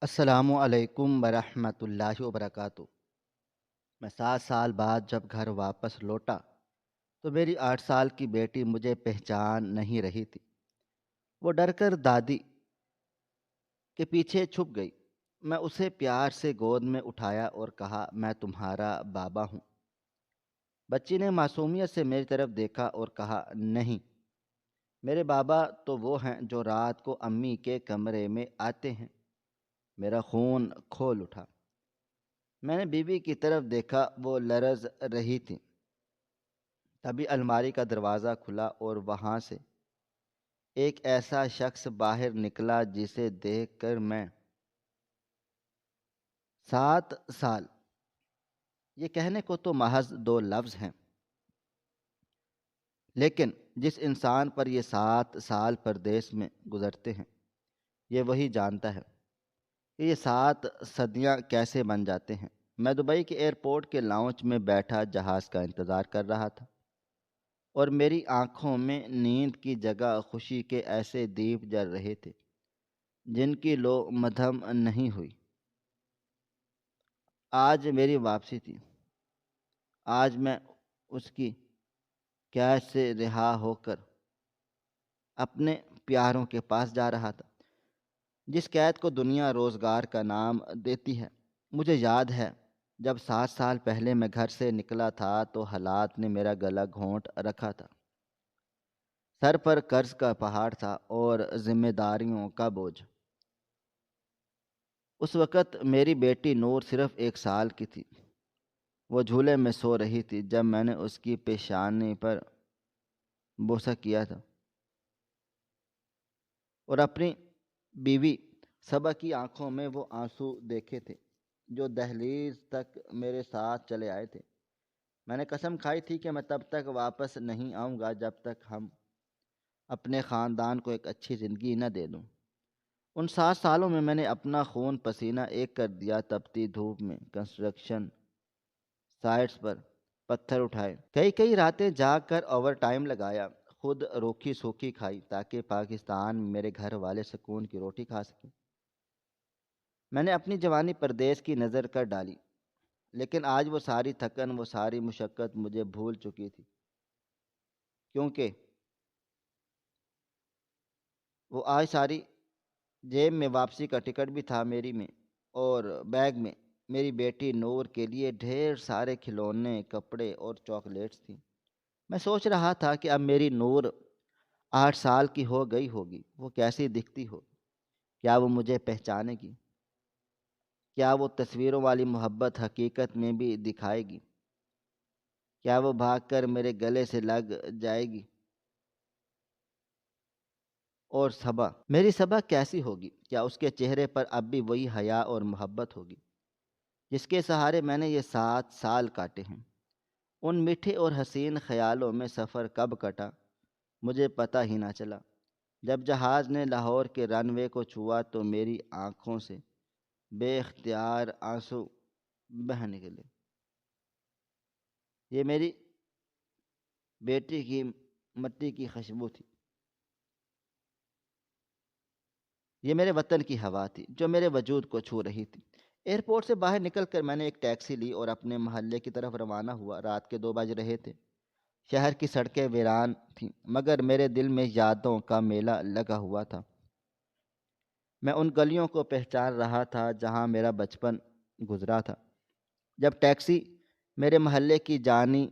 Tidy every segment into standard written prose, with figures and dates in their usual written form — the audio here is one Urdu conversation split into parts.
السلام علیکم ورحمۃ اللہ وبرکاتہ۔ میں 7 سال بعد جب گھر واپس لوٹا تو میری 8 سال کی بیٹی مجھے پہچان نہیں رہی تھی۔ وہ ڈر کر دادی کے پیچھے چھپ گئی۔ میں اسے پیار سے گود میں اٹھایا اور کہا، میں تمہارا بابا ہوں۔ بچی نے معصومیت سے میری طرف دیکھا اور کہا، نہیں، میرے بابا تو وہ ہیں جو رات کو امی کے کمرے میں آتے ہیں۔ میرا خون کھول اٹھا۔ میں نے بیوی کی طرف دیکھا، وہ لرز رہی تھی۔ تبھی الماری کا دروازہ کھلا اور وہاں سے ایک ایسا شخص باہر نکلا جسے دیکھ کر میں 7 سال، یہ کہنے کو تو محض 2 لفظ ہیں، لیکن جس انسان پر یہ 7 سال پردیس میں گزرتے ہیں، یہ وہی جانتا ہے کہ یہ 7 صدیاں کیسے بن جاتے ہیں۔ میں دبئی کے ایئرپورٹ کے لاؤنج میں بیٹھا جہاز کا انتظار کر رہا تھا، اور میری آنکھوں میں نیند کی جگہ خوشی کے ایسے دیپ جل رہے تھے جن کی لو مدھم نہیں ہوئی۔ آج میری واپسی تھی۔ آج میں اس کی قید سے رہا ہو کر اپنے پیاروں کے پاس جا رہا تھا، جس قید کو دنیا روزگار کا نام دیتی ہے۔ مجھے یاد ہے جب 7 سال پہلے میں گھر سے نکلا تھا تو حالات نے میرا گلا گھونٹ رکھا تھا۔ سر پر قرض کا پہاڑ تھا اور ذمہ داریوں کا بوجھ۔ اس وقت میری بیٹی نور صرف 1 سال کی تھی۔ وہ جھولے میں سو رہی تھی جب میں نے اس کی پیشانی پر بوسہ کیا تھا، اور اپنی بیوی صبا کی آنکھوں میں وہ آنسو دیکھے تھے جو دہلیز تک میرے ساتھ چلے آئے تھے۔ میں نے قسم کھائی تھی کہ میں تب تک واپس نہیں آؤں گا جب تک ہم اپنے خاندان کو ایک اچھی زندگی نہ دے دوں۔ ان 7 سالوں میں نے اپنا خون پسینہ ایک کر دیا۔ تپتی دھوپ میں کنسٹرکشن سائٹس پر پتھر اٹھائے، کئی کئی راتیں جاگ کر اوور ٹائم لگایا، خود روکھی سوکھی کھائی تاکہ پاکستان میں میرے گھر والے سکون کی روٹی کھا سکیں۔ میں نے اپنی جوانی پردیس کی نظر کر ڈالی، لیکن آج وہ ساری تھکن، وہ ساری مشقت مجھے بھول چکی تھی، کیونکہ وہ آج ساری جیب میں واپسی کا ٹکٹ بھی تھا میری میں، اور بیگ میں میری بیٹی نور کے لیے ڈھیر سارے کھلونے، کپڑے اور چاکلیٹس تھیں۔ میں سوچ رہا تھا کہ اب میری نور 8 سال کی ہو گئی ہوگی، وہ کیسی دکھتی ہو؟ کیا وہ مجھے پہچانے گی؟ کیا وہ تصویروں والی محبت حقیقت میں بھی دکھائے گی؟ کیا وہ بھاگ کر میرے گلے سے لگ جائے گی؟ اور صبا، میری صبا کیسی ہوگی؟ کیا اس کے چہرے پر اب بھی وہی حیا اور محبت ہوگی جس کے سہارے میں نے یہ 7 سال کاٹے ہیں؟ ان میٹھے اور حسین خیالوں میں سفر کب کٹا مجھے پتہ ہی نہ چلا۔ جب جہاز نے لاہور کے رن وے کو چھوا تو میری آنکھوں سے بے اختیار آنسو بہہ نکلے۔ یہ میری بیٹی کی مٹی کی خوشبو تھی، یہ میرے وطن کی ہوا تھی جو میرے وجود کو چھو رہی تھی۔ ایئرپورٹ سے باہر نکل کر میں نے ایک ٹیکسی لی اور اپنے محلے کی طرف روانہ ہوا۔ رات کے 2 بج رہے تھے۔ شہر کی سڑکیں ویران تھیں، مگر میرے دل میں یادوں کا میلہ لگا ہوا تھا۔ میں ان گلیوں کو پہچان رہا تھا جہاں میرا بچپن گزرا تھا۔ جب ٹیکسی میرے محلے کی جانی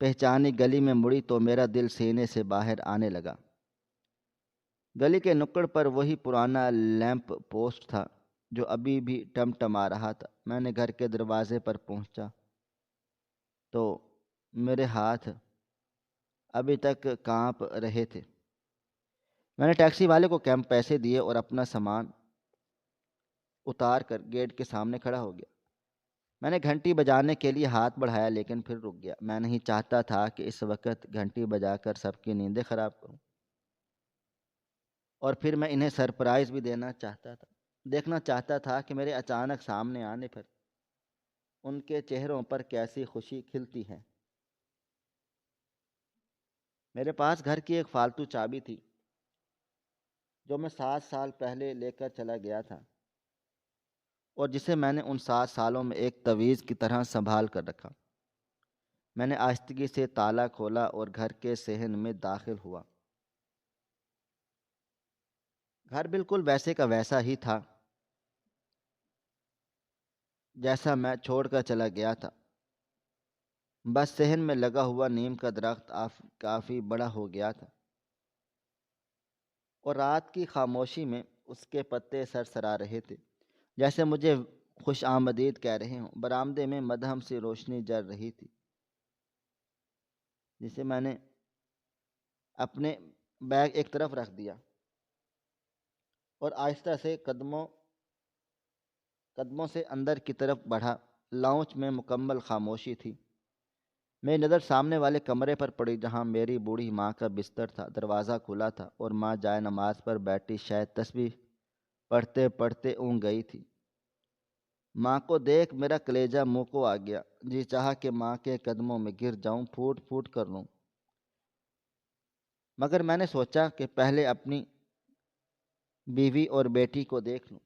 پہچانی گلی میں مڑی تو میرا دل سینے سے باہر آنے لگا۔ گلی کے نکڑ پر وہی پرانا لیمپ پوسٹ تھا جو ابھی بھی ٹمٹما رہا تھا۔ میں نے گھر کے دروازے پر پہنچا تو میرے ہاتھ ابھی تک کانپ رہے تھے۔ میں نے ٹیکسی والے کو کم پیسے دیے اور اپنا سامان اتار کر گیٹ کے سامنے کھڑا ہو گیا۔ میں نے گھنٹی بجانے کے لیے ہاتھ بڑھایا لیکن پھر رک گیا۔ میں نہیں چاہتا تھا کہ اس وقت گھنٹی بجا کر سب کی نیندیں خراب کروں، اور پھر میں انہیں سرپرائز بھی دیکھنا چاہتا تھا کہ میرے اچانک سامنے آنے پر ان کے چہروں پر کیسی خوشی کھلتی ہے۔ میرے پاس گھر کی ایک فالتو چابی تھی جو میں 7 سال پہلے لے کر چلا گیا تھا، اور جسے میں نے ان 7 سالوں میں ایک تعویذ کی طرح سنبھال کر رکھا۔ میں نے آہستگی سے تالا کھولا اور گھر کے صحن میں داخل ہوا۔ گھر بالکل ویسے کا ویسا ہی تھا جیسا میں چھوڑ کر چلا گیا تھا، بس صحن میں لگا ہوا نیم کا درخت کافی بڑا ہو گیا تھا، اور رات کی خاموشی میں اس کے پتے سرسرا رہے تھے، جیسے مجھے خوش آمدید کہہ رہے ہوں۔ برآمدے میں مدھم سی روشنی جل رہی تھی، جسے میں نے اپنے بیگ ایک طرف رکھ دیا اور آہستہ سے قدموں سے اندر کی طرف بڑھا۔ لاؤنج میں مکمل خاموشی تھی۔ میری نظر سامنے والے کمرے پر پڑی، جہاں میری بوڑھی ماں کا بستر تھا۔ دروازہ کھلا تھا اور ماں جائے نماز پر بیٹھی شاید تسبیح پڑھتے پڑھتے اونگ گئی تھی۔ ماں کو دیکھ میرا کلیجہ منہ کو آ گیا۔ جی چاہا کہ ماں کے قدموں میں گر جاؤں، پھوٹ پھوٹ کر لوں، مگر میں نے سوچا کہ پہلے اپنی بیوی اور بیٹی کو دیکھ لوں۔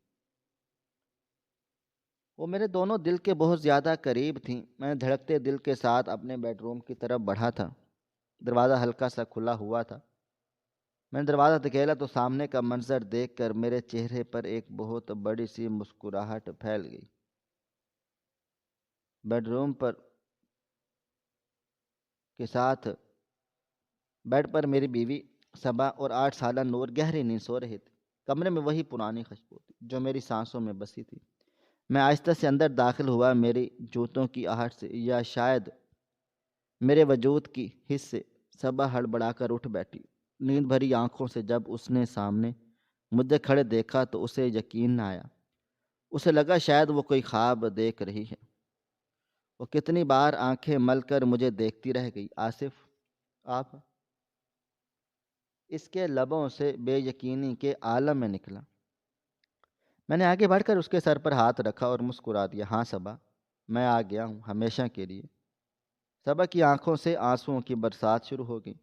وہ میرے دونوں دل کے بہت زیادہ قریب تھیں۔ میں دھڑکتے دل کے ساتھ اپنے بیڈ روم کی طرف بڑھا تھا۔ دروازہ ہلکا سا کھلا ہوا تھا۔ میں نے دروازہ دھکیلا تو سامنے کا منظر دیکھ کر میرے چہرے پر ایک بہت بڑی سی مسکراہٹ پھیل گئی۔ بیڈ روم پر کے ساتھ بیڈ پر میری بیوی صبا اور 8 سالہ نور گہری نیند سو رہے تھے۔ کمرے میں وہی پرانی خوشبو تھی جو میری سانسوں میں بسی تھی۔ میں آہستہ سے اندر داخل ہوا، میری جوتوں کی آہٹ سے یا شاید میرے وجود کی حس سے صبا ہڑبڑا کر اٹھ بیٹھی۔ نیند بھری آنکھوں سے جب اس نے سامنے مجھے کھڑے دیکھا تو اسے یقین نہ آیا۔ اسے لگا شاید وہ کوئی خواب دیکھ رہی ہے۔ وہ کتنی بار آنکھیں مل کر مجھے دیکھتی رہ گئی۔ آصف، آپ؟ اس کے لبوں سے بے یقینی کے عالم میں نکلا۔ میں نے آگے بڑھ کر اس کے سر پر ہاتھ رکھا اور مسکرا دیا۔ ہاں صبا، میں آ گیا ہوں ہمیشہ کے لیے۔ صبا کی آنکھوں سے آنسوؤں کی برسات شروع ہو گئی۔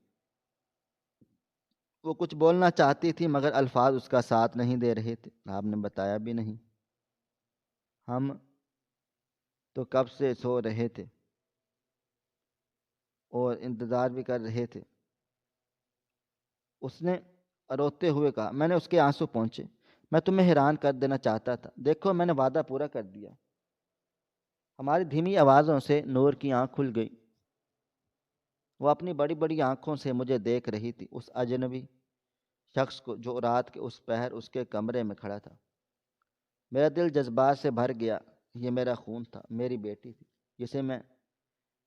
وہ کچھ بولنا چاہتی تھی مگر الفاظ اس کا ساتھ نہیں دے رہے تھے۔ آپ نے بتایا بھی نہیں، ہم تو کب سے سو رہے تھے اور انتظار بھی کر رہے تھے، اس نے روتے ہوئے کہا۔ میں نے اس کے آنسو پہنچے۔ میں تمہیں حیران کر دینا چاہتا تھا، دیکھو میں نے وعدہ پورا کر دیا۔ ہماری دھیمی آوازوں سے نور کی آنکھ کھل گئی۔ وہ اپنی بڑی بڑی آنکھوں سے مجھے دیکھ رہی تھی، اس اجنبی شخص کو جو رات کے اس پہر اس کے کمرے میں کھڑا تھا۔ میرا دل جذبات سے بھر گیا۔ یہ میرا خون تھا، میری بیٹی تھی، جسے میں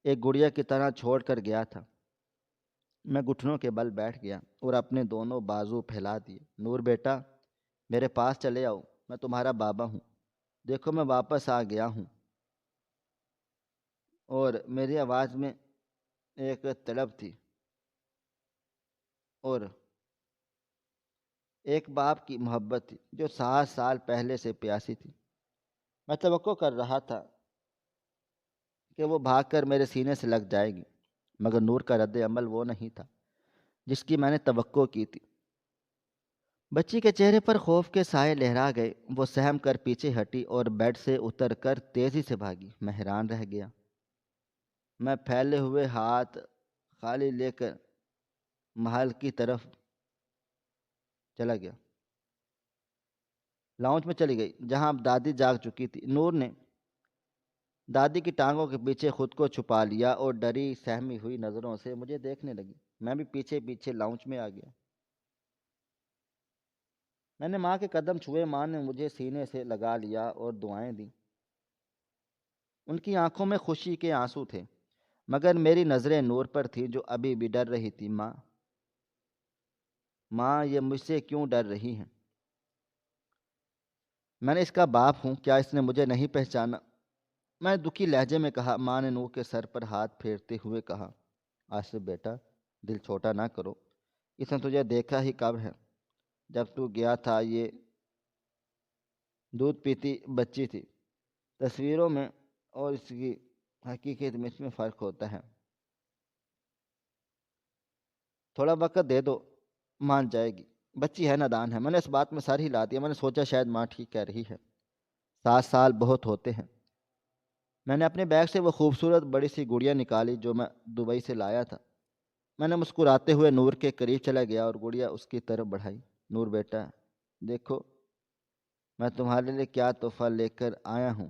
ایک گڑیا کی طرح چھوڑ کر گیا تھا۔ میں گھٹنوں کے بل بیٹھ گیا اور اپنے دونوں بازو پھیلا دیے۔ نور بیٹا، میرے پاس چلے آؤ، میں تمہارا بابا ہوں۔ دیکھو میں واپس آ گیا ہوں۔ اور میری آواز میں ایک تڑپ تھی اور ایک باپ کی محبت تھی جو 7 سال پہلے سے پیاسی تھی۔ میں توقع کر رہا تھا کہ وہ بھاگ کر میرے سینے سے لگ جائے گی، مگر نور کا رد عمل وہ نہیں تھا جس کی میں نے توقع کی تھی۔ بچی کے چہرے پر خوف کے سائے لہرا گئے۔ وہ سہم کر پیچھے ہٹی اور بیڈ سے اتر کر تیزی سے بھاگی۔ میں حیران رہ گیا۔ میں پھیلے ہوئے ہاتھ خالی لے کر محل کی طرف چلا گیا۔ لاؤنج میں چلی گئی جہاں اب دادی جاگ چکی تھی۔ نور نے دادی کی ٹانگوں کے پیچھے خود کو چھپا لیا اور ڈری سہمی ہوئی نظروں سے مجھے دیکھنے لگی۔ میں بھی پیچھے پیچھے لاؤنج میں آ گیا۔ میں نے ماں کے قدم چھوئے۔ ماں نے مجھے سینے سے لگا لیا اور دعائیں دیں۔ ان کی آنکھوں میں خوشی کے آنسو تھے، مگر میری نظریں نور پر تھیں جو ابھی بھی ڈر رہی تھی۔ ماں یہ مجھ سے کیوں ڈر رہی ہیں؟ میں نے اس کا باپ ہوں، کیا اس نے مجھے نہیں پہچانا؟ میں نے دکھی لہجے میں کہا۔ ماں نے نور کے سر پر ہاتھ پھیرتے ہوئے کہا، آصف بیٹا، دل چھوٹا نہ کرو، اس نے تجھے دیکھا ہی کب ہے؟ جب تو گیا تھا یہ دودھ پیتی بچی تھی۔ تصویروں میں اور اس کی حقیقت میں اس میں فرق ہوتا ہے۔ تھوڑا وقت دے دو، مان جائے گی۔ بچی ہے، نادان ہے۔ میں نے اس بات میں سر ہلا دیا۔ میں نے سوچا شاید ماں ٹھیک کہہ رہی ہے، 7 سال بہت ہوتے ہیں۔ میں نے اپنے بیگ سے وہ خوبصورت بڑی سی گڑیا نکالی جو میں دبئی سے لایا تھا۔ میں نے مسکراتے ہوئے نور کے قریب چلا گیا اور گڑیا اس کی طرف بڑھائی۔ نور بیٹا، دیکھو میں تمہارے لیے کیا تحفہ لے کر آیا ہوں،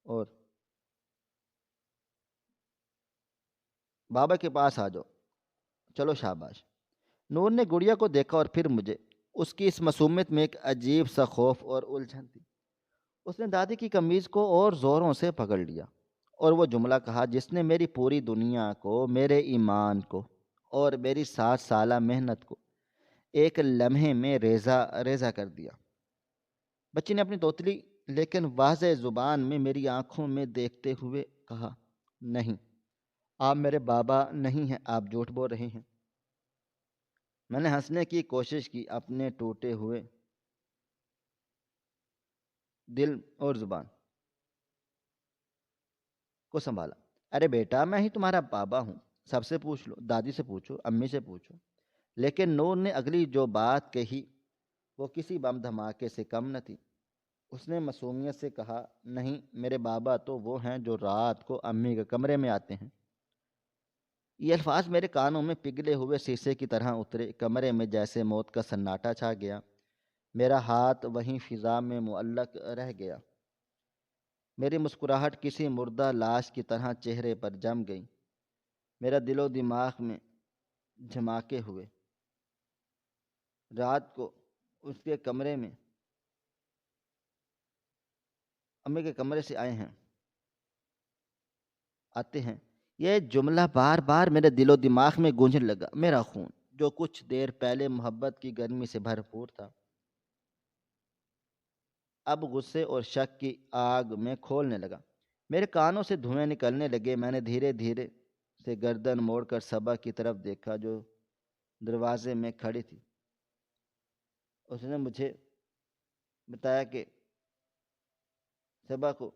اور بابا کے پاس آ جاؤ، چلو شاباش۔ نور نے گڑیا کو دیکھا اور پھر مجھے۔ اس کی اس معصومیت میں ایک عجیب سا خوف اور الجھن تھی۔ اس نے دادی کی قمیض کو اور زوروں سے پکڑ لیا اور وہ جملہ کہا جس نے میری پوری دنیا کو، میرے ایمان کو اور میری 7 سالہ محنت کو ایک لمحے میں ریزہ ریزہ کر دیا۔ بچی نے اپنی توتلی لیکن واضح زبان میں میری آنکھوں میں دیکھتے ہوئے کہا، نہیں، آپ میرے بابا نہیں ہیں، آپ جھوٹ بول رہے ہیں۔ میں نے ہنسنے کی کوشش کی، اپنے ٹوٹے ہوئے دل اور زبان کو سنبھالا۔ ارے بیٹا، میں ہی تمہارا بابا ہوں، سب سے پوچھ لو، دادی سے پوچھو، امی سے پوچھو۔ لیکن نور نے اگلی جو بات کہی وہ کسی بم دھماکے سے کم نہ تھی۔ اس نے معصومیت سے کہا، نہیں، میرے بابا تو وہ ہیں جو رات کو امی کے کمرے میں آتے ہیں۔ یہ الفاظ میرے کانوں میں پگھلے ہوئے شیشے کی طرح اترے۔ کمرے میں جیسے موت کا سناٹا چھا گیا۔ میرا ہاتھ وہیں فضا میں معلق رہ گیا۔ میری مسکراہٹ کسی مردہ لاش کی طرح چہرے پر جم گئی۔ میرا دل و دماغ میں جھماکے ہوئے۔ رات کو اس کے کمرے میں امی کے کمرے سے آتے ہیں، یہ جملہ بار بار میرے دل و دماغ میں گونجنے لگا۔ میرا خون جو کچھ دیر پہلے محبت کی گرمی سے بھرپور تھا، اب غصے اور شک کی آگ میں کھولنے لگا۔ میرے کانوں سے دھوئیں نکلنے لگے۔ میں نے دھیرے دھیرے سے گردن موڑ کر صبا کی طرف دیکھا جو دروازے میں کھڑی تھی۔ اس نے مجھے بتایا کہ صبا کو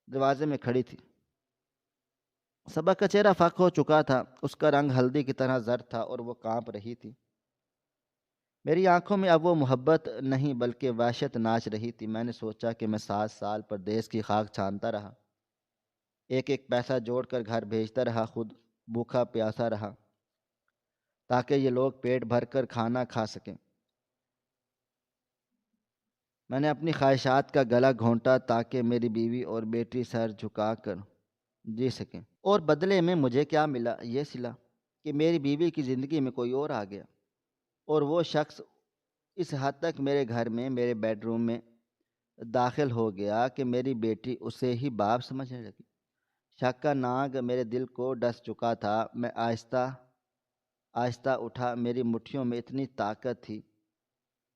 دروازے میں کھڑی تھی۔ صبا کا چہرہ فاق ہو چکا تھا، اس کا رنگ ہلدی کی طرح زرد تھا اور وہ کانپ رہی تھی۔ میری آنکھوں میں اب وہ محبت نہیں بلکہ وحشت ناچ رہی تھی۔ میں نے سوچا کہ میں 7 سال پردیس کی خاک چھانتا رہا، ایک ایک پیسہ جوڑ کر گھر بھیجتا رہا، خود بھوکا پیاسا رہا تاکہ یہ لوگ پیٹ بھر کر کھانا کھا سکیں۔ میں نے اپنی خواہشات کا گلا گھونٹا تاکہ میری بیوی اور بیٹی سر جھکا کر جی سکیں، اور بدلے میں مجھے کیا ملا؟ یہ صلہ کہ میری بیوی کی زندگی میں کوئی اور آ گیا، اور وہ شخص اس حد تک میرے گھر میں، میرے بیڈ روم میں داخل ہو گیا کہ میری بیٹی اسے ہی باپ سمجھنے لگی۔ شک کا ناگ میرے دل کو ڈس چکا تھا۔ میں آہستہ آہستہ اٹھا۔ میری مٹھیوں میں اتنی طاقت تھی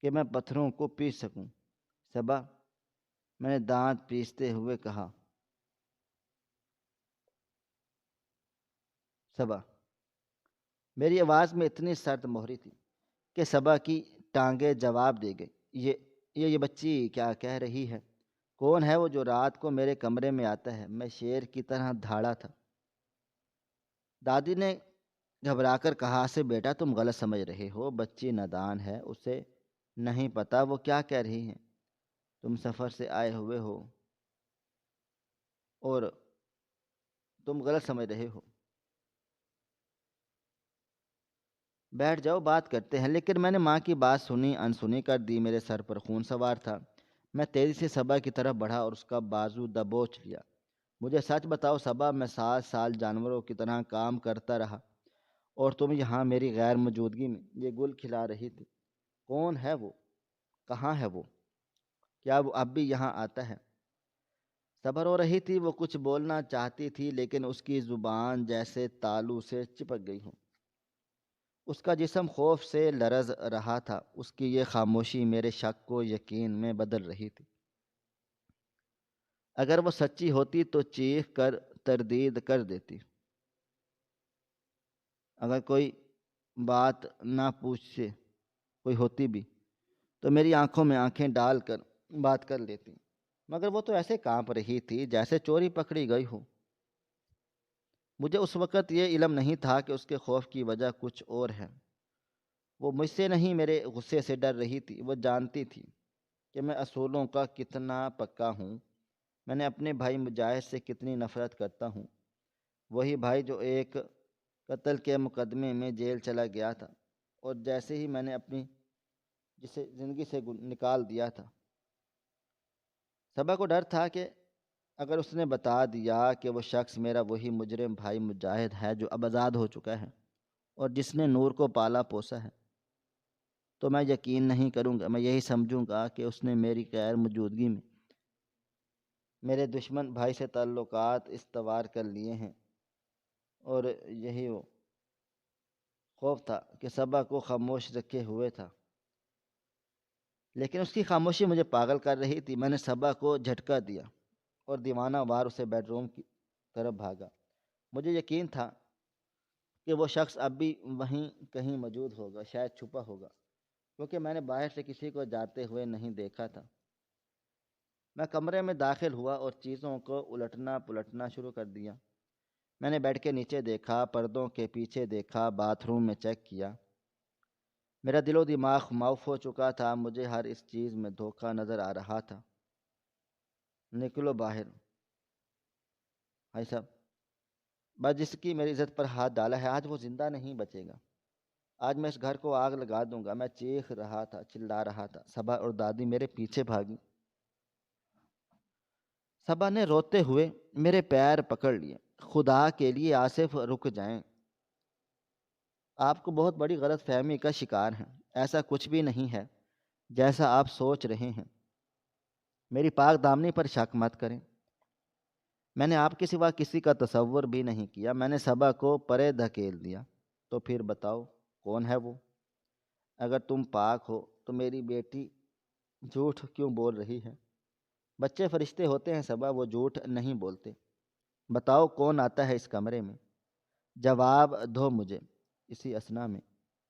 کہ میں پتھروں کو پیس سکوں۔ صبا، میں نے دانت پیستے ہوئے کہا، صبا۔ میری آواز میں اتنی سرد مہری تھی کہ صبا کی ٹانگیں جواب دے گئی۔ یہ بچی کیا کہہ رہی ہے؟ کون ہے وہ جو رات کو میرے کمرے میں آتا ہے؟ میں شیر کی طرح دھاڑا تھا۔ دادی نے گھبرا کر کہا، سے بیٹا تم غلط سمجھ رہے ہو، بچی نادان ہے، اسے نہیں پتہ وہ کیا کہہ رہی ہیں۔ تم سفر سے آئے ہوئے ہو اور تم غلط سمجھ رہے ہو، بیٹھ جاؤ، بات کرتے ہیں۔ لیکن میں نے ماں کی بات سنی انسنی کر دی۔ میرے سر پر خون سوار تھا۔ میں تیزی سے صبا کی طرف بڑھا اور اس کا بازو دبوچ لیا۔ مجھے سچ بتاؤ صبا، میں 7 سال جانوروں کی طرح کام کرتا رہا اور تم یہاں میری غیر موجودگی میں یہ گل کھلا رہی تھی۔ کون ہے وہ؟ کہاں ہے وہ؟ کیا وہ اب بھی یہاں آتا ہے؟ صبا رو رہی تھی۔ وہ کچھ بولنا چاہتی تھی لیکن اس کی زبان جیسے تالو سے چپک گئی ہو۔ اس کا جسم خوف سے لرز رہا تھا۔ اس کی یہ خاموشی میرے شک کو یقین میں بدل رہی تھی۔ اگر وہ سچی ہوتی تو چیخ کر تردید کر دیتی۔ اگر کوئی بات نہ پوچھے کوئی ہوتی بھی تو میری آنکھوں میں آنکھیں ڈال کر بات کر لیتی، مگر وہ تو ایسے کانپ رہی تھی جیسے چوری پکڑی گئی ہو۔ مجھے اس وقت یہ علم نہیں تھا کہ اس کے خوف کی وجہ کچھ اور ہے۔ وہ مجھ سے نہیں میرے غصے سے ڈر رہی تھی، وہ جانتی تھی کہ میں اصولوں کا کتنا پکا ہوں، میں نے اپنے بھائی مجاہد سے کتنی نفرت کرتا ہوں، وہی بھائی جو ایک قتل کے مقدمے میں جیل چلا گیا تھا، اور جیسے ہی میں نے اپنی جسے زندگی سے نکال دیا تھا۔ صبا کو ڈر تھا کہ اگر اس نے بتا دیا کہ وہ شخص میرا وہی مجرم بھائی مجاہد ہے جو اب آزاد ہو چکا ہے اور جس نے نور کو پالا پوسا ہے، تو میں یقین نہیں کروں گا، میں یہی سمجھوں گا کہ اس نے میری غیر موجودگی میں میرے دشمن بھائی سے تعلقات استوار کر لیے ہیں، اور یہی وہ خوف تھا کہ صبا کو خاموش رکھے ہوئے تھا، لیکن اس کی خاموشی مجھے پاگل کر رہی تھی۔ میں نے صبا کو جھٹکا دیا اور دیوانہ وار اسے بیڈ روم کی طرف بھاگا۔ مجھے یقین تھا کہ وہ شخص اب بھی وہیں کہیں موجود ہوگا، شاید چھپا ہوگا، کیونکہ میں نے باہر سے کسی کو جاتے ہوئے نہیں دیکھا تھا۔ میں کمرے میں داخل ہوا اور چیزوں کو الٹنا پلٹنا شروع کر دیا۔ میں نے بیڈ کے نیچے دیکھا، پردوں کے پیچھے دیکھا، باتھ روم میں چیک کیا۔ میرا دل و دماغ معاف ہو چکا تھا، مجھے ہر اس چیز میں دھوکہ نظر آ رہا تھا۔ نکلو باہر بھائی صاحب، بس جس کی میری عزت پر ہاتھ ڈالا ہے آج وہ زندہ نہیں بچے گا، آج میں اس گھر کو آگ لگا دوں گا۔ میں چیخ رہا تھا، چلا رہا تھا۔ صبا اور دادی میرے پیچھے بھاگی۔ صبا نے روتے ہوئے میرے پیر پکڑ لیے۔ خدا کے لیے آصف رک جائیں، آپ کو بہت بڑی غلط فہمی کا شکار ہیں، ایسا کچھ بھی نہیں ہے جیسا آپ سوچ رہے ہیں، میری پاک دامنی پر شک مت کریں، میں نے آپ کے سوا کسی کا تصور بھی نہیں کیا۔ میں نے صبا کو پرے دھکیل دیا۔ تو پھر بتاؤ کون ہے وہ؟ اگر تم پاک ہو تو میری بیٹی جھوٹ کیوں بول رہی ہے؟ بچے فرشتے ہوتے ہیں صبا، وہ جھوٹ نہیں بولتے۔ بتاؤ کون آتا ہے اس کمرے میں؟ جواب دو مجھے۔ اسی اثنا میں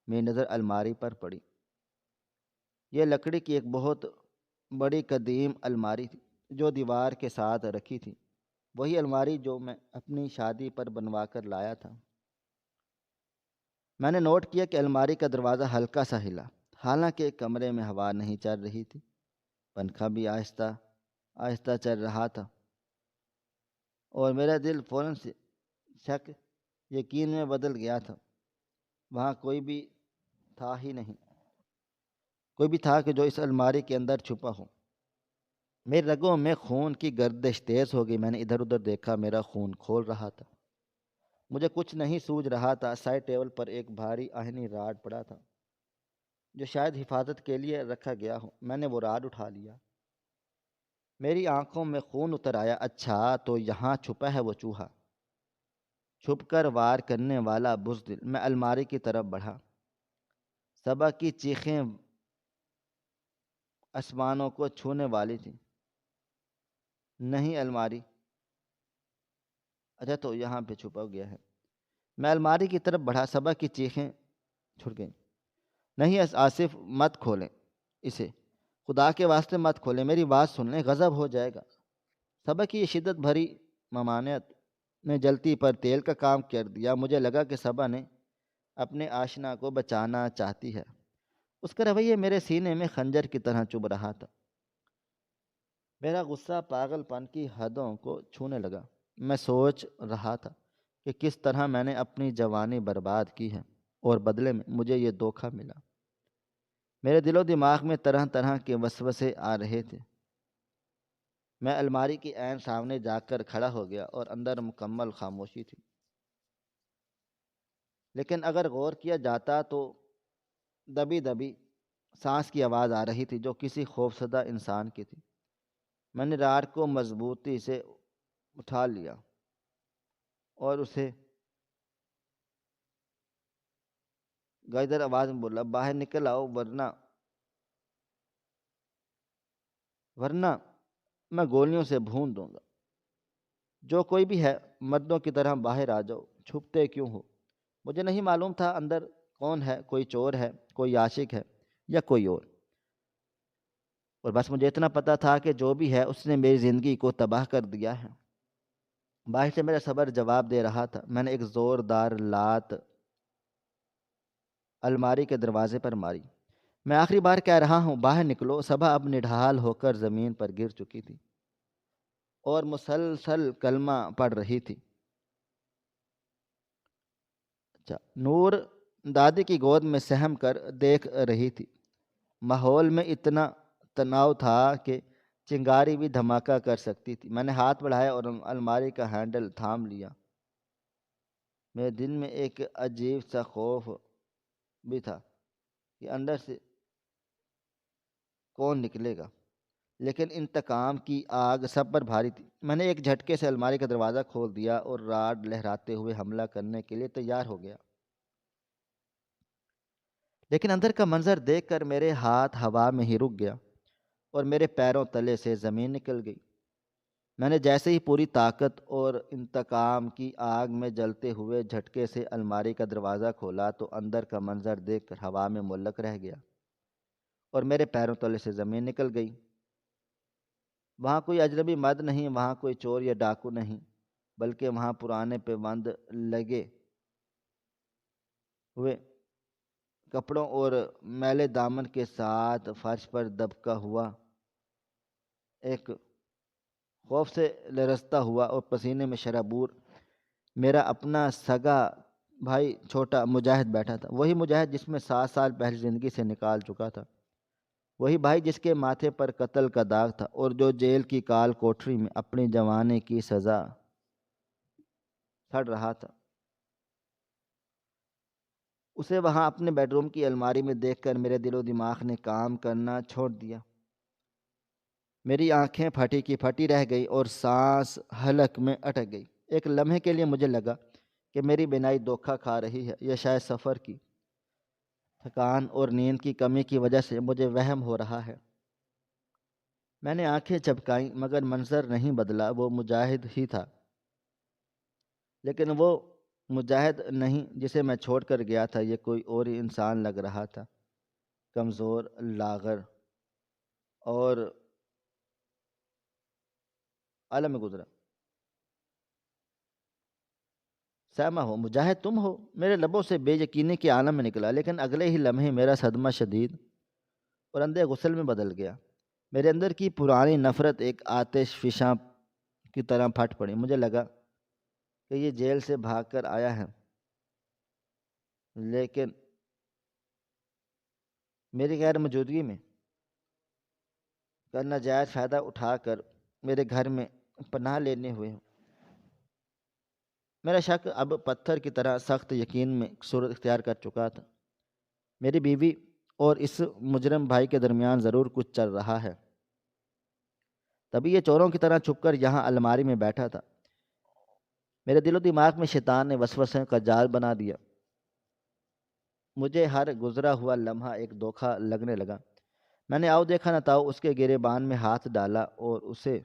میری نظر الماری پر پڑی۔ یہ لکڑی کی ایک بہت بڑی قدیم الماری تھی جو دیوار کے ساتھ رکھی تھی، وہی الماری جو میں اپنی شادی پر بنوا کر لایا تھا۔ میں نے نوٹ کیا کہ الماری کا دروازہ ہلکا سا ہلا، حالانکہ کمرے میں ہوا نہیں چل رہی تھی، پنکھا بھی آہستہ آہستہ چل رہا تھا، اور میرا دل فوراً سے شک یقین میں بدل گیا تھا۔ وہاں کوئی بھی تھا ہی نہیں، کوئی بھی تھا کہ جو اس الماری کے اندر چھپا ہو۔ میری رگوں میں خون کی گردش تیز ہو گئی۔ میں نے ادھر ادھر دیکھا، میرا خون کھول رہا تھا، مجھے کچھ نہیں سوجھ رہا تھا۔ سائڈ ٹیبل پر ایک بھاری آہنی راڈ پڑا تھا جو شاید حفاظت کے لیے رکھا گیا ہو۔ میں نے وہ راڈ اٹھا لیا، میری آنکھوں میں خون اتر آیا۔ اچھا تو یہاں چھپا ہے وہ چوہا، چھپ کر وار کرنے والا بزدل۔ میں الماری کی طرف بڑھا۔ صبا کی چیخیں آسمانوں کو چھونے والی تھیں۔ نہیں الماری، اچھا تو یہاں پہ چھپا گیا ہے۔ میں الماری کی طرف بڑھا، صبا کی چیخیں چھٹ گئیں۔ نہیں آصف، مت کھولیں اسے، خدا کے واسطے مت کھولیں، میری بات سن لیں، غضب ہو جائے گا۔ صبا کی یہ شدت بھری ممانعت نے جلتی پر تیل کا کام کر دیا۔ مجھے لگا کہ صبا نے اپنے آشنا کو بچانا چاہتی ہے۔ اس کا رویہ میرے سینے میں خنجر کی طرح چبھ رہا تھا۔ میرا غصہ پاگل پن کی حدوں کو چھونے لگا۔ میں سوچ رہا تھا کہ کس طرح میں نے اپنی جوانی برباد کی ہے اور بدلے میں مجھے یہ دھوکہ ملا۔ میرے دل و دماغ میں طرح طرح کے وسوسے آ رہے تھے۔ میں الماری کی عین سامنے جا کر کھڑا ہو گیا اور اندر مکمل خاموشی تھی، لیکن اگر غور کیا جاتا تو دبی دبی سانس کی آواز آ رہی تھی جو کسی خوفزدہ انسان کی تھی۔ میں نے راڈ کو مضبوطی سے اٹھا لیا اور اسے گائیدر آواز میں بولا، باہر نکل آؤ ورنہ میں گولیوں سے بھون دوں گا۔ جو کوئی بھی ہے مردوں کی طرح باہر آ جاؤ، چھپتے کیوں ہو؟ مجھے نہیں معلوم تھا اندر کون ہے، کوئی چور ہے، کوئی عاشق ہے یا کوئی اور بس مجھے اتنا پتا تھا کہ جو بھی ہے اس نے میری زندگی کو تباہ کر دیا ہے۔ باہر سے میرا صبر جواب دے رہا تھا۔ میں نے ایک زوردار لات الماری کے دروازے پر ماری۔ میں آخری بار کہہ رہا ہوں، باہر نکلو۔ صبح اب نڈھال ہو کر زمین پر گر چکی تھی اور مسلسل کلمہ پڑھ رہی تھی۔ نور دادی کی گود میں سہم کر دیکھ رہی تھی۔ ماحول میں اتنا تناؤ تھا کہ چنگاری بھی دھماکہ کر سکتی تھی۔ میں نے ہاتھ بڑھایا اور الماری کا ہینڈل تھام لیا۔ میرے دل میں ایک عجیب سا خوف بھی تھا کہ اندر سے کون نکلے گا، لیکن انتقام کی آگ سب پر بھاری تھی۔ میں نے ایک جھٹکے سے الماری کا دروازہ کھول دیا اور راڈ لہراتے ہوئے حملہ کرنے کے لیے تیار ہو گیا، لیکن اندر کا منظر دیکھ کر میرے ہاتھ ہوا میں ہی رک گیا اور میرے پیروں تلے سے زمین نکل گئی۔ میں نے جیسے ہی پوری طاقت اور انتقام کی آگ میں جلتے ہوئے جھٹکے سے الماری کا دروازہ کھولا تو اندر کا منظر دیکھ کر ہوا میں معلق رہ گیا اور میرے پیروں تلے سے زمین نکل گئی۔ وہاں کوئی اجنبی مرد نہیں، وہاں کوئی چور یا ڈاکو نہیں، بلکہ وہاں پرانے پیوند لگے ہوئے کپڑوں اور میلے دامن کے ساتھ فرش پر دبکا ہوا ایک خوف سے لرزتا ہوا اور پسینے میں شرابور میرا اپنا سگا بھائی چھوٹا مجاہد بیٹھا تھا۔ وہی مجاہد جس میں 7 سال پہلے زندگی سے نکال چکا تھا، وہی بھائی جس کے ماتھے پر قتل کا داغ تھا اور جو جیل کی کال کوٹری میں اپنی جوانی کی سزا سڑ رہا تھا۔ اسے وہاں اپنے بیڈ روم کی الماری میں دیکھ کر میرے دل و دماغ نے کام کرنا چھوڑ دیا۔ میری آنکھیں پھٹی کی پھٹی رہ گئی اور سانس حلق میں اٹک گئی۔ ایک لمحے کے لیے مجھے لگا کہ میری بینائی دھوکہ کھا رہی ہے، یا شاید سفر کی تھکان اور نیند کی کمی کی وجہ سے مجھے وہم ہو رہا ہے۔ میں نے آنکھیں چپکائیں مگر منظر نہیں بدلا، وہ مجاہد ہی تھا، لیکن وہ مجاہد نہیں جسے میں چھوڑ کر گیا تھا۔ یہ کوئی اور ہی انسان لگ رہا تھا، کمزور، لاغر اور عالم میں گزرا۔ سیما ہو، مجاہد تم ہو؟ میرے لبوں سے بے یقینی کے عالم میں نکلا، لیکن اگلے ہی لمحے میرا صدمہ شدید اور اندھے غسل میں بدل گیا۔ میرے اندر کی پرانی نفرت ایک آتش فشاں کی طرح پھٹ پڑی۔ مجھے لگا کہ یہ جیل سے بھاگ کر آیا ہے، لیکن میری غیر موجودگی میں کا ناجائز فائدہ اٹھا کر میرے گھر میں پناہ لینے ہوئے ہوں۔ میرا شک اب پتھر کی طرح سخت یقین میں صورت اختیار کر چکا تھا۔ میری بیوی اور اس مجرم بھائی کے درمیان ضرور کچھ چل رہا ہے، تبھی یہ چوروں کی طرح چھپ کر یہاں الماری میں بیٹھا تھا۔ میرے دل و دماغ میں شیطان نے وسوسے کا جال بنا دیا۔ مجھے ہر گزرا ہوا لمحہ ایک دھوکہ لگنے لگا۔ میں نے آؤ دیکھا نہ تاؤ اس کے گریبان میں ہاتھ ڈالا اور اسے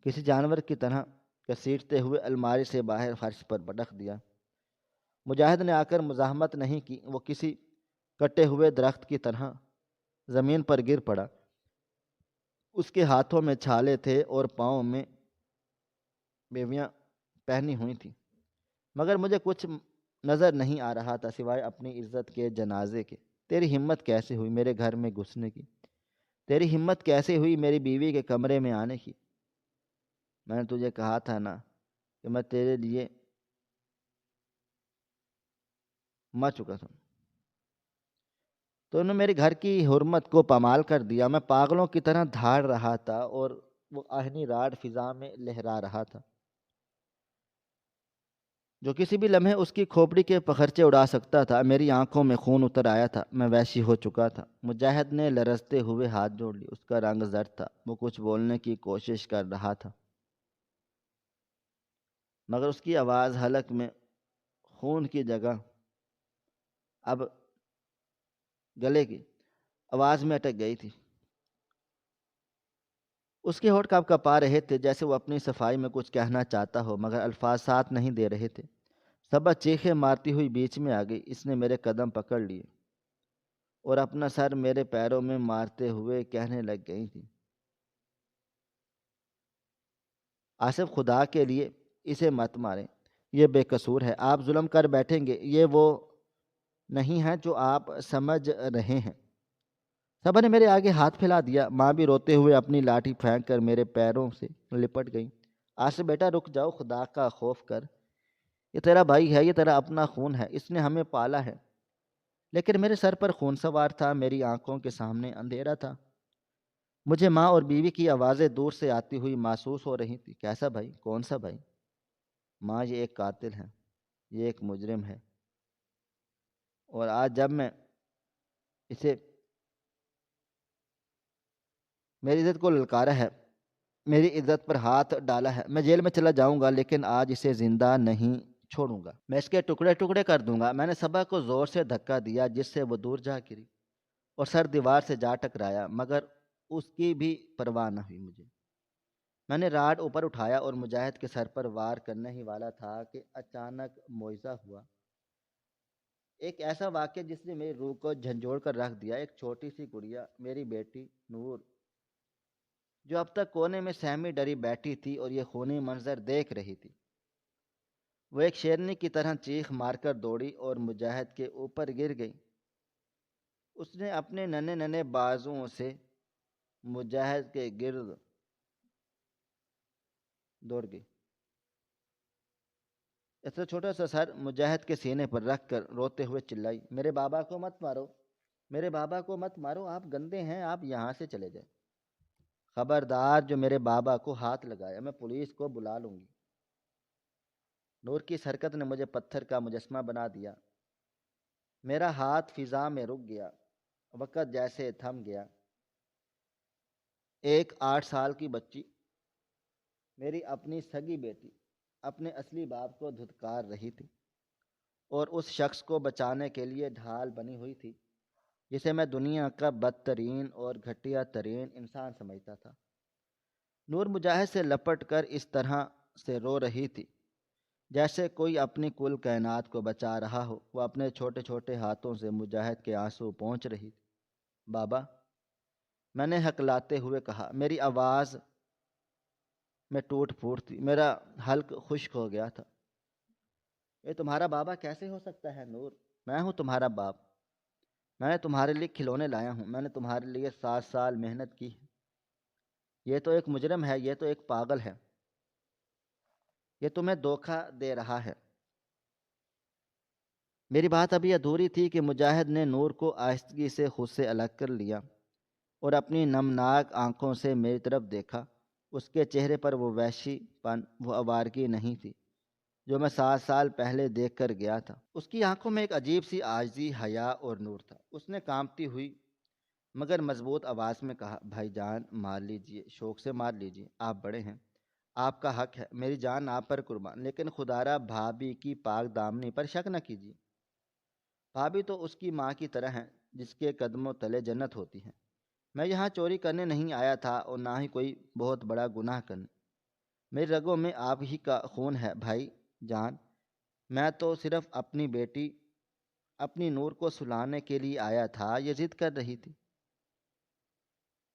کسی جانور کی طرح گھسیٹتے ہوئے الماری سے باہر فرش پر پٹک دیا۔ مجاہد نے آ کر مزاحمت نہیں کی، وہ کسی کٹے ہوئے درخت کی طرح زمین پر گر پڑا۔ اس کے ہاتھوں میں چھالے تھے اور پاؤں میں بیویاں پہنی ہوئی تھیں، مگر مجھے کچھ نظر نہیں آ رہا تھا سوائے اپنی عزت کے جنازے کے۔ تیری ہمت کیسے ہوئی میرے گھر میں گھسنے کی؟ تیری ہمت کیسے ہوئی میری بیوی کے کمرے میں آنے کی؟ میں نے تجھے کہا تھا نا کہ میں تیرے لیے مر چکا تھا۔ تو انہوں نے میرے گھر کی حرمت کو پامال کر دیا۔ میں پاگلوں کی طرح دھاڑ رہا تھا اور وہ آہنی راڈ فضا میں لہرا رہا تھا، جو کسی بھی لمحے اس کی کھوپڑی کے پخرچے اڑا سکتا تھا۔ میری آنکھوں میں خون اتر آیا تھا، میں وحشی ہو چکا تھا۔ مجاہد نے لرزتے ہوئے ہاتھ جوڑ لی، اس کا رنگ زرد تھا۔ وہ کچھ بولنے کی کوشش کر رہا تھا، مگر اس کی آواز حلق میں خون کی جگہ اب گلے کی آواز میں اٹک گئی تھی۔ اس کے ہونٹ کاپ کپا رہے تھے جیسے وہ اپنی صفائی میں کچھ کہنا چاہتا ہو، مگر الفاظ ساتھ نہیں دے رہے تھے۔ صبا چیخیں مارتی ہوئی بیچ میں آ گئی۔ اس نے میرے قدم پکڑ لیے اور اپنا سر میرے پیروں میں مارتے ہوئے کہنے لگ گئی تھی، آصف خدا کے لیے اسے مت ماریں، یہ بے قصور ہے، آپ ظلم کر بیٹھیں گے، یہ وہ نہیں ہے جو آپ سمجھ رہے ہیں۔ صبا نے میرے آگے ہاتھ پھیلا دیا، ماں بھی روتے ہوئے اپنی لاٹھی پھینک کر میرے پیروں سے لپٹ گئی۔ آصف بیٹا رک جاؤ، خدا کا خوف کر، یہ تیرا بھائی ہے، یہ تیرا اپنا خون ہے، اس نے ہمیں پالا ہے۔ لیکن میرے سر پر خون سوار تھا، میری آنکھوں کے سامنے اندھیرا تھا۔ مجھے ماں اور بیوی کی آوازیں دور سے آتی ہوئی محسوس ہو رہی تھی۔ کیسا بھائی؟ کون سا بھائی؟ ماں، یہ ایک قاتل ہے، یہ ایک مجرم ہے، اور آج جب میں اسے میری عزت کو للکارا ہے، میری عزت پر ہاتھ ڈالا ہے، میں جیل میں چلا جاؤں گا لیکن آج اسے زندہ نہیں چھوڑوں گا، میں اس کے ٹکڑے ٹکڑے کر دوں گا۔ میں نے صبا کو زور سے دھکا دیا جس سے وہ دور جا گری اور سر دیوار سے جا ٹکرایا، مگر اس کی بھی پرواہ نہ ہوئی مجھے۔ میں نے راڈ اوپر اٹھایا اور مجاہد کے سر پر وار کرنے ہی والا تھا کہ اچانک معجزہ ہوا، ایک ایسا واقعہ جس نے میری روح کو جھنجھوڑ کر رکھ دیا۔ ایک چھوٹی سی گڑیا، میری بیٹی نور، جو اب تک کونے میں سہمی ڈری بیٹھی تھی اور یہ خونی منظر دیکھ رہی تھی، وہ ایک شیرنی کی طرح چیخ مار کر دوڑی اور مجاہد کے اوپر گر گئی۔ اس نے اپنے ننھے ننھے بازوؤں سے مجاہد کے گرد دوڑ گئی۔ ایسا چھوٹا سا سر مجاہد کے سینے پر رکھ کر روتے ہوئے چلائی، میرے بابا کو مت مارو، میرے بابا کو مت مارو، آپ گندے ہیں، آپ یہاں سے چلے جائیں۔ خبردار جو میرے بابا کو ہاتھ لگایا، میں پولیس کو بلا لوں گی۔ نور کی اس حرکت نے مجھے پتھر کا مجسمہ بنا دیا۔ میرا ہاتھ فضا میں رک گیا، وقت جیسے تھم گیا۔ ایک 8 سال کی بچی، میری اپنی سگی بیٹی، اپنے اصلی باپ کو دھتکار رہی تھی اور اس شخص کو بچانے کے لیے ڈھال بنی ہوئی تھی جسے میں دنیا کا بدترین اور گھٹیا ترین انسان سمجھتا تھا۔ نور مجاہد سے لپٹ کر اس طرح سے رو رہی تھی جیسے کوئی اپنی کل کائنات کو بچا رہا ہو۔ وہ اپنے چھوٹے چھوٹے ہاتھوں سے مجاہد کے آنسو پونچھ رہی تھی۔ بابا، میں نے ہکلاتے ہوئے کہا، میری آواز میں ٹوٹ پھوٹ تھی، میرا حلق خشک ہو گیا تھا۔ یہ تمہارا بابا کیسے ہو سکتا ہے نور؟ میں ہوں تمہارا باپ، میں نے تمہارے لیے کھلونے لایا ہوں، میں نے تمہارے لیے 7 سال محنت کی ہے۔ یہ تو ایک مجرم ہے، یہ تو ایک پاگل ہے، یہ تمہیں دھوکہ دے رہا ہے۔ میری بات ابھی ادھوری تھی کہ مجاہد نے نور کو آہستگی سے خود سے الگ کر لیا اور اپنی نمناک آنکھوں سے میری طرف دیکھا۔ اس کے چہرے پر وہ وحشی پن، وہ آوارگی نہیں تھی جو میں 7 سال پہلے دیکھ کر گیا تھا۔ اس کی آنکھوں میں ایک عجیب سی عاجزی، حیا اور نور تھا۔ اس نے کانپتی ہوئی مگر مضبوط آواز میں کہا، بھائی جان مار لیجئے، شوق سے مار لیجئے، آپ بڑے ہیں، آپ کا حق ہے، میری جان آپ پر قربان، لیکن خدارا بھابھی کی پاک دامنی پر شک نہ کیجیے۔ بھابھی تو اس کی ماں کی طرح ہیں جس کے قدموں تلے جنت ہوتی ہے۔ میں یہاں چوری کرنے نہیں آیا تھا اور نہ ہی کوئی بہت بڑا گناہ کرنے، میری رگوں میں آپ ہی کا خون ہے بھائی جان، میں تو صرف اپنی بیٹی، اپنی نور کو سلانے کے لیے آیا تھا، یہ ضد کر رہی تھی۔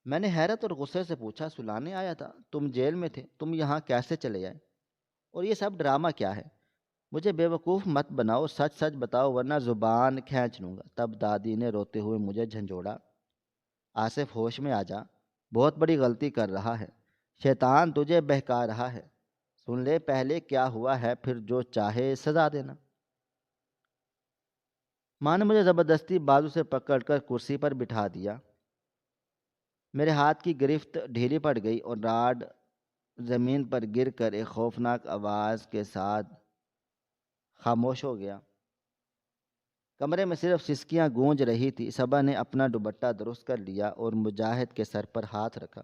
میں نے حیرت اور غصے سے پوچھا، سلانے آیا تھا؟ تم جیل میں تھے، تم یہاں کیسے چلے آئے؟ اور یہ سب ڈرامہ کیا ہے؟ مجھے بیوقوف مت بناؤ، سچ سچ بتاؤ ورنہ زبان کھینچ لوں گا۔ تب دادی نے روتے ہوئے مجھے جھنجھوڑا، آصف ہوش میں آ جا، بہت بڑی غلطی کر رہا ہے، شیطان تجھے بہکا رہا ہے، سن لے پہلے کیا ہوا ہے، پھر جو چاہے سزا دینا۔ ماں نے مجھے زبردستی بازو سے پکڑ کر کرسی پر بٹھا دیا۔ میرے ہاتھ کی گرفت ڈھیلی پڑ گئی اور راڈ زمین پر گر کر ایک خوفناک آواز کے ساتھ خاموش ہو گیا۔ کمرے میں صرف سسکیاں گونج رہی تھی۔ صبا نے اپنا دوپٹہ درست کر لیا اور مجاہد کے سر پر ہاتھ رکھا۔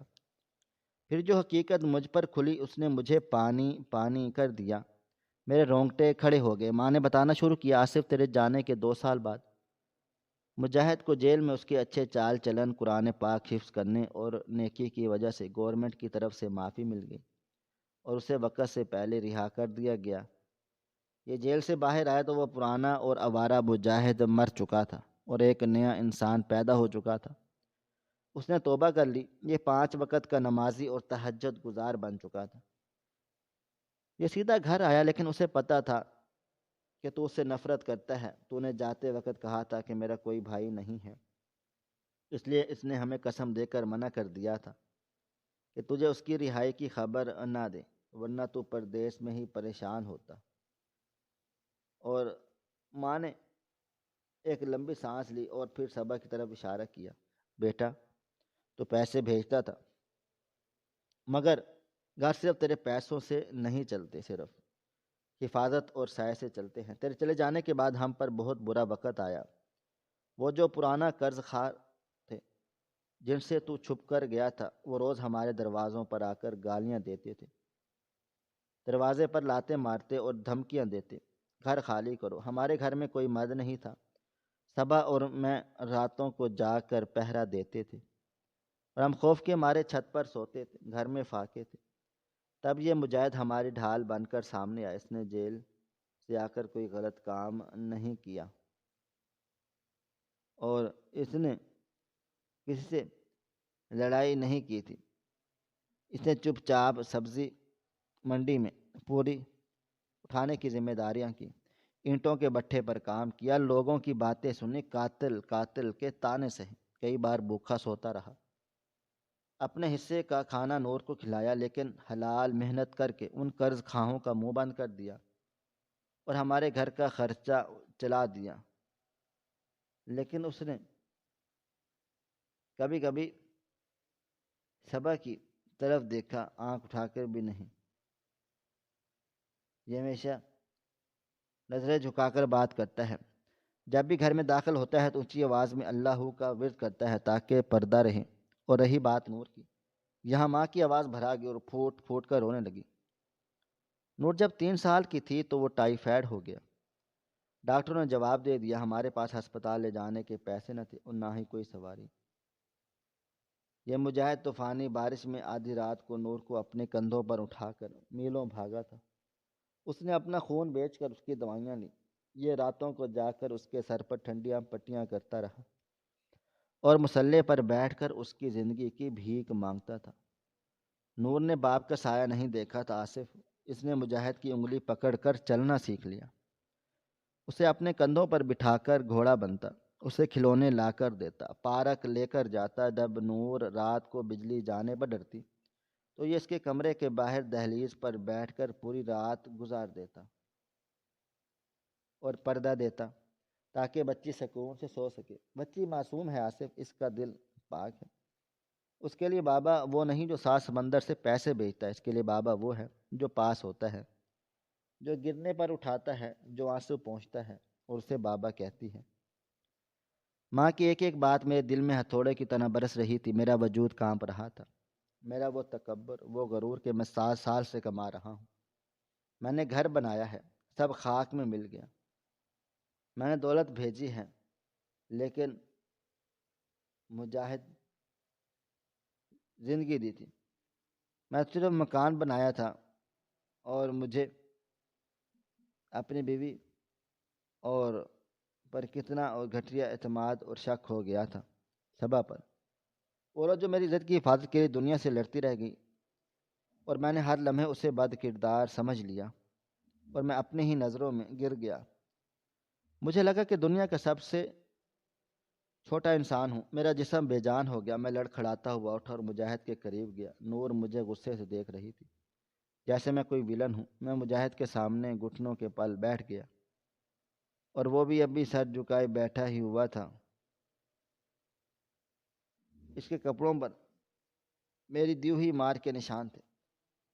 پھر جو حقیقت مجھ پر کھلی اس نے مجھے پانی پانی کر دیا۔ میرے رونگٹے کھڑے ہو گئے۔ ماں نے بتانا شروع کیا، آصف تیرے جانے کے 2 سال بعد مجاہد کو جیل میں اس کے اچھے چال چلن، قرآن پاک حفظ کرنے اور نیکی کی وجہ سے گورنمنٹ کی طرف سے معافی مل گئی اور اسے وقت سے پہلے رہا کر دیا گیا۔ یہ جیل سے باہر آیا تو وہ پرانا اور آوارہ مجاہد مر چکا تھا اور ایک نیا انسان پیدا ہو چکا تھا۔ اس نے توبہ کر لی، یہ 5 وقت کا نمازی اور تہجد گزار بن چکا تھا۔ یہ سیدھا گھر آیا، لیکن اسے پتہ تھا کہ تو اس سے نفرت کرتا ہے۔ تو نے جاتے وقت کہا تھا کہ میرا کوئی بھائی نہیں ہے، اس لیے اس نے ہمیں قسم دے کر منع کر دیا تھا کہ تجھے اس کی رہائی کی خبر نہ دے، ورنہ تو پردیس میں ہی پریشان ہوتا۔ اور ماں نے ایک لمبی سانس لی اور پھر صبا کی طرف اشارہ کیا۔ بیٹا، تو پیسے بھیجتا تھا، مگر گھر صرف تیرے پیسوں سے نہیں چلتے، صرف حفاظت اور سائے سے چلتے ہیں۔ تیرے چلے جانے کے بعد ہم پر بہت برا وقت آیا۔ وہ جو پرانا قرض خواہ تھے جن سے تو چھپ کر گیا تھا، وہ روز ہمارے دروازوں پر آ کر گالیاں دیتے تھے، دروازے پر لاتے مارتے اور دھمکیاں دیتے، گھر خالی کرو۔ ہمارے گھر میں کوئی مرد نہیں تھا، صبا اور میں راتوں کو جا کر پہرا دیتے تھے، اور ہم خوف کے مارے چھت پر سوتے تھے، گھر میں فاقے تھے۔ تب یہ مجاہد ہماری ڈھال بن کر سامنے آیا۔ اس نے جیل سے آ کر کوئی غلط کام نہیں کیا، اور اس نے کسی سے لڑائی نہیں کی تھی۔ اس نے چپ چاپ سبزی منڈی میں پوری اٹھانے کی ذمہ داریاں کی، اینٹوں کے بٹھے پر کام کیا، لوگوں کی باتیں سنی، قاتل قاتل کے طعنے سہے، کئی بار بھوکا سوتا رہا۔ اپنے حصے کا کھانا نور کو کھلایا، لیکن حلال محنت کر کے ان قرض خواہوں کا منہ بند کر دیا اور ہمارے گھر کا خرچہ چلا دیا۔ لیکن اس نے کبھی کبھی صبا کی طرف دیکھا، آنکھ اٹھا کر بھی نہیں۔ یہ ہمیشہ نظریں جھکا کر بات کرتا ہے۔ جب بھی گھر میں داخل ہوتا ہے تو اونچی آواز میں اللہ کا ورد کرتا ہے تاکہ پردہ رہے۔ اور رہی بات نور کی، یہاں ماں کی آواز بھرا گئی اور پھوٹ پھوٹ کر رونے لگی۔ نور جب 3 سال کی تھی تو وہ ٹائیفائڈ ہو گیا۔ ڈاکٹروں نے جواب دے دیا، ہمارے پاس ہسپتال لے جانے کے پیسے نہ تھے اور نہ ہی کوئی سواری۔ یہ مجاہد طوفانی بارش میں آدھی رات کو نور کو اپنے کندھوں پر اٹھا کر میلوں بھاگا تھا۔ اس نے اپنا خون بیچ کر اس کی دوائیاں لیں۔ یہ راتوں کو جا کر اس کے سر پر ٹھنڈیاں پٹیاں کرتا رہا اور مسلح پر بیٹھ کر اس کی زندگی کی بھیک مانگتا تھا۔ نور نے باپ کا سایہ نہیں دیکھا تھا آصف۔ اس نے مجاہد کی انگلی پکڑ کر چلنا سیکھ لیا، اسے اپنے کندھوں پر بٹھا کر گھوڑا بنتا، اسے کھلونے لا کر دیتا، پارک لے کر جاتا۔ جب نور رات کو بجلی جانے پر ڈرتی تو یہ اس کے کمرے کے باہر دہلیز پر بیٹھ کر پوری رات گزار دیتا اور پردہ دیتا تاکہ بچی سکون سے سو سکے۔ بچی معصوم ہے آصف، اس کا دل پاک ہے۔ اس کے لیے بابا وہ نہیں جو 7 سمندر سے پیسے بھیجتا ہے، اس کے لیے بابا وہ ہے جو پاس ہوتا ہے، جو گرنے پر اٹھاتا ہے، جو آنسو پہنچتا ہے اور اسے بابا کہتی ہے۔ ماں کی ایک ایک بات میرے دل میں ہتھوڑے کی طرح برس رہی تھی، میرا وجود کانپ رہا تھا۔ میرا وہ تکبر، وہ غرور کہ میں 7 سال سے کما رہا ہوں، میں نے گھر بنایا ہے، سب خاک میں مل گیا۔ میں نے دولت بھیجی ہے، لیکن مجاہد زندگی دی تھی۔ میں صرف مکان بنایا تھا اور مجھے اپنی بیوی اور پر کتنا اور گھٹیا اعتماد اور شک ہو گیا تھا صبا پر، اور وہ جو میری عزت کی حفاظت کے لیے دنیا سے لڑتی رہ گئی، اور میں نے ہر لمحے اسے بد کردار سمجھ لیا اور میں اپنے ہی نظروں میں گر گیا۔ مجھے لگا کہ دنیا کا سب سے چھوٹا انسان ہوں، میرا جسم بے جان ہو گیا۔ میں لڑکھڑاتا ہوا اٹھا اور مجاہد کے قریب گیا۔ نور مجھے غصے سے دیکھ رہی تھی، جیسے میں کوئی ویلن ہوں۔ میں مجاہد کے سامنے گھٹنوں کے پل بیٹھ گیا، اور وہ بھی ابھی سر جھکائے بیٹھا ہی ہوا تھا۔ اس کے کپڑوں پر میری دی ہوئی مار کے نشان تھے۔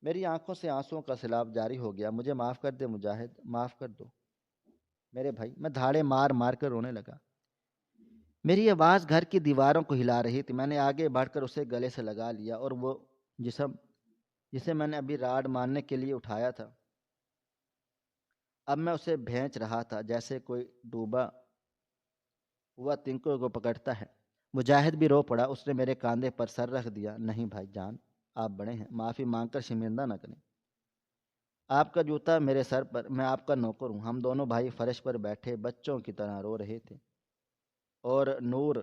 میری آنکھوں سے آنسوؤں کا سیلاب جاری ہو گیا۔ مجھے معاف کر دے مجاہد، معاف کر دو میرے بھائی۔ میں دھاڑے مار مار کر رونے لگا۔ میری آواز گھر کی دیواروں کو ہلا رہی تھی۔ میں نے آگے بڑھ کر اسے گلے سے لگا لیا، اور وہ جسم جسے میں نے ابھی راڈ مارنے کے لیے اٹھایا تھا، اب میں اسے بھینچ رہا تھا جیسے کوئی ڈوبا ہوا تنکوں کو پکڑتا ہے۔ مجاہد بھی رو پڑا، اس نے میرے کاندھے پر سر رکھ دیا۔ نہیں بھائی جان، آپ بڑے ہیں، معافی مانگ کر شرمندہ نہ کریں۔ آپ کا جوتا میرے سر پر، میں آپ کا نوکر ہوں۔ ہم دونوں بھائی فرش پر بیٹھے بچوں کی طرح رو رہے تھے، اور نور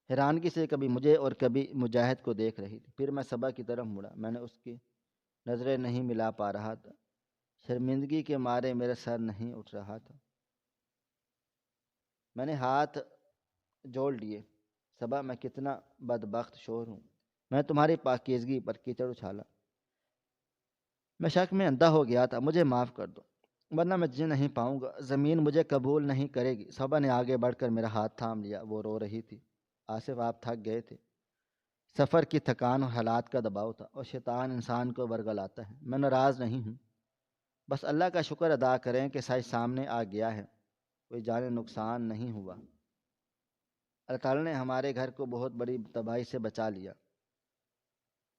حیرانگی سے کبھی مجھے اور کبھی مجاہد کو دیکھ رہی تھی۔ پھر میں صبا کی طرف مڑا، میں نے اس کی نظریں نہیں ملا پا رہا تھا، شرمندگی کے مارے میرا سر نہیں اٹھ رہا تھا۔ میں نے ہاتھ جوڑ لیے۔ صبا، میں کتنا بدبخت شور ہوں، میں تمہاری پاکیزگی پر کیچڑ اچھالا۔ میں شک میں اندھا ہو گیا تھا، مجھے معاف کر دو، ورنہ میں جی نہیں پاؤں گا، زمین مجھے قبول نہیں کرے گی۔ صبا نے آگے بڑھ کر میرا ہاتھ تھام لیا، وہ رو رہی تھی۔ آصف، آپ تھک گئے تھے، سفر کی تھکان اور حالات کا دباؤ تھا، اور شیطان انسان کو ورگلاتا ہے۔ میں ناراض نہیں ہوں، بس اللہ کا شکر ادا کریں کہ سچ سامنے آ گیا ہے، کوئی جان نقصان نہیں ہوا۔ اللہ تعالیٰ نے ہمارے گھر کو بہت بڑی تباہی سے بچا لیا۔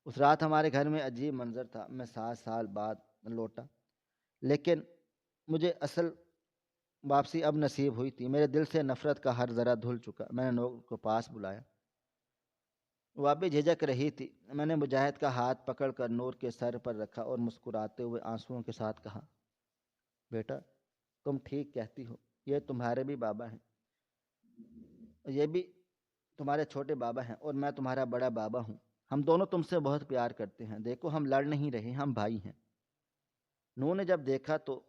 اس رات ہمارے گھر میں عجیب منظر تھا۔ میں 7 سال بعد لوٹا، لیکن مجھے اصل واپسی اب نصیب ہوئی تھی۔ میرے دل سے نفرت کا ہر ذرہ دھل چکا۔ میں نے نور کو پاس بلایا، وہ ابھی جھجک رہی تھی۔ میں نے مجاہد کا ہاتھ پکڑ کر نور کے سر پر رکھا اور مسکراتے ہوئے آنسوؤں کے ساتھ کہا، بیٹا، تم ٹھیک کہتی ہو، یہ تمہارے بھی بابا ہیں، یہ بھی تمہارے چھوٹے بابا ہیں، اور میں تمہارا بڑا بابا ہوں۔ ہم دونوں تم سے بہت پیار کرتے ہیں، دیکھو ہم لڑ نہیں رہے، ہم بھائی ہیں۔ نور نے جب دیکھا تو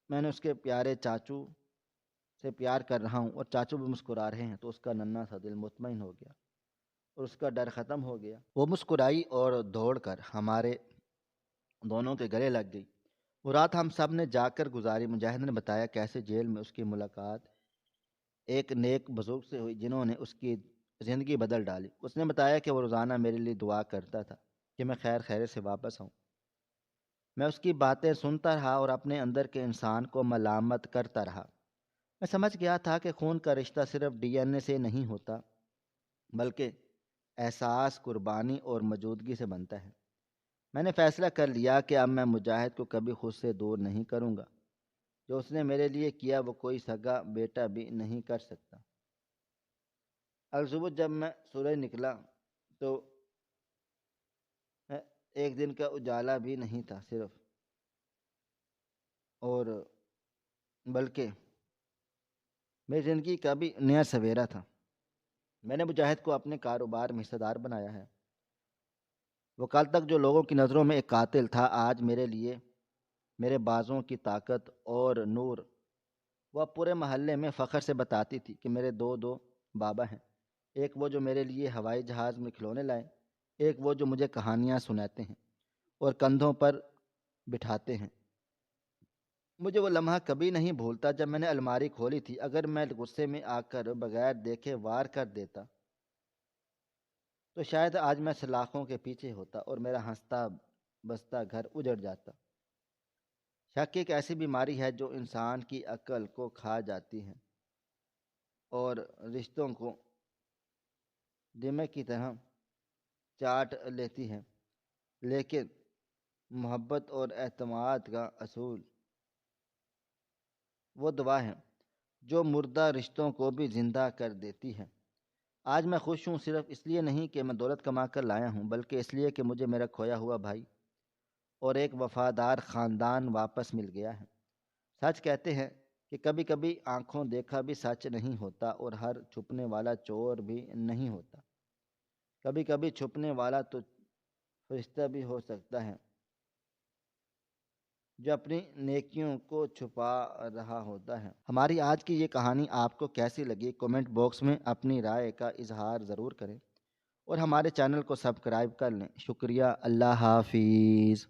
میں نے اس کے پیارے چاچو سے پیار کر رہا ہوں اور چاچو بھی مسکرا رہے ہیں تو اس کا ننھا سا دل مطمئن ہو گیا اور اس کا ڈر ختم ہو گیا۔ وہ مسکرائی اور دوڑ کر ہمارے دونوں کے گلے لگ گئی۔ وہ رات ہم سب نے جا کر گزاری۔ مجاہد نے بتایا کیسے جیل میں اس کی ملاقات ایک نیک بزرگ سے ہوئی جنہوں نے اس کی زندگی بدل ڈالی۔ اس نے بتایا کہ وہ روزانہ میرے لیے دعا کرتا تھا کہ میں خیر خیریت سے واپس آؤں۔ میں اس کی باتیں سنتا رہا اور اپنے اندر کے انسان کو ملامت کرتا رہا۔ میں سمجھ گیا تھا کہ خون کا رشتہ صرف ڈی این اے سے نہیں ہوتا، بلکہ احساس، قربانی اور موجودگی سے بنتا ہے۔ میں نے فیصلہ کر لیا کہ اب میں مجاہد کو کبھی خود سے دور نہیں کروں گا۔ جو اس نے میرے لیے کیا وہ کوئی سگا بیٹا بھی نہیں کر سکتا۔ الصبح جب میں سورج نکلا تو ایک دن کا اجالا بھی نہیں تھا صرف، اور بلکہ میری زندگی کا بھی نیا سویرا تھا۔ میں نے مجاہد کو اپنے کاروبار میں حصہ دار بنایا ہے۔ وہ کل تک جو لوگوں کی نظروں میں ایک قاتل تھا، آج میرے لیے میرے بازوں کی طاقت اور نور۔ وہ پورے محلے میں فخر سے بتاتی تھی کہ میرے دو بابا ہیں، ایک وہ جو میرے لیے ہوائی جہاز میں کھلونے لائے، ایک وہ جو مجھے کہانیاں سناتے ہیں اور کندھوں پر بٹھاتے ہیں۔ مجھے وہ لمحہ کبھی نہیں بھولتا جب میں نے الماری کھولی تھی۔ اگر میں غصے میں آ کر بغیر دیکھے وار کر دیتا تو شاید آج میں سلاخوں کے پیچھے ہوتا اور میرا ہنستا بستا گھر اجڑ جاتا۔ شک ایک ایسی بیماری ہے جو انسان کی عقل کو کھا جاتی ہے اور رشتوں کو دمے کی طرح چاٹ لیتی ہے، لیکن محبت اور اعتماد کا اصول وہ دوا ہے جو مردہ رشتوں کو بھی زندہ کر دیتی ہے۔ آج میں خوش ہوں، صرف اس لیے نہیں کہ میں دولت کما کر لایا ہوں، بلکہ اس لیے کہ مجھے میرا کھویا ہوا بھائی اور ایک وفادار خاندان واپس مل گیا ہے۔ سچ کہتے ہیں کہ کبھی کبھی آنکھوں دیکھا بھی سچ نہیں ہوتا اور ہر چھپنے والا چور بھی نہیں ہوتا۔ کبھی کبھی چھپنے والا تو فرشتہ بھی ہو سکتا ہے جو اپنی نیکیوں کو چھپا رہا ہوتا ہے۔ ہماری آج کی یہ کہانی آپ کو کیسی لگی؟ کومنٹ باکس میں اپنی رائے کا اظہار ضرور کریں اور ہمارے چینل کو سبسکرائب کر لیں۔ شکریہ، اللہ حافظ۔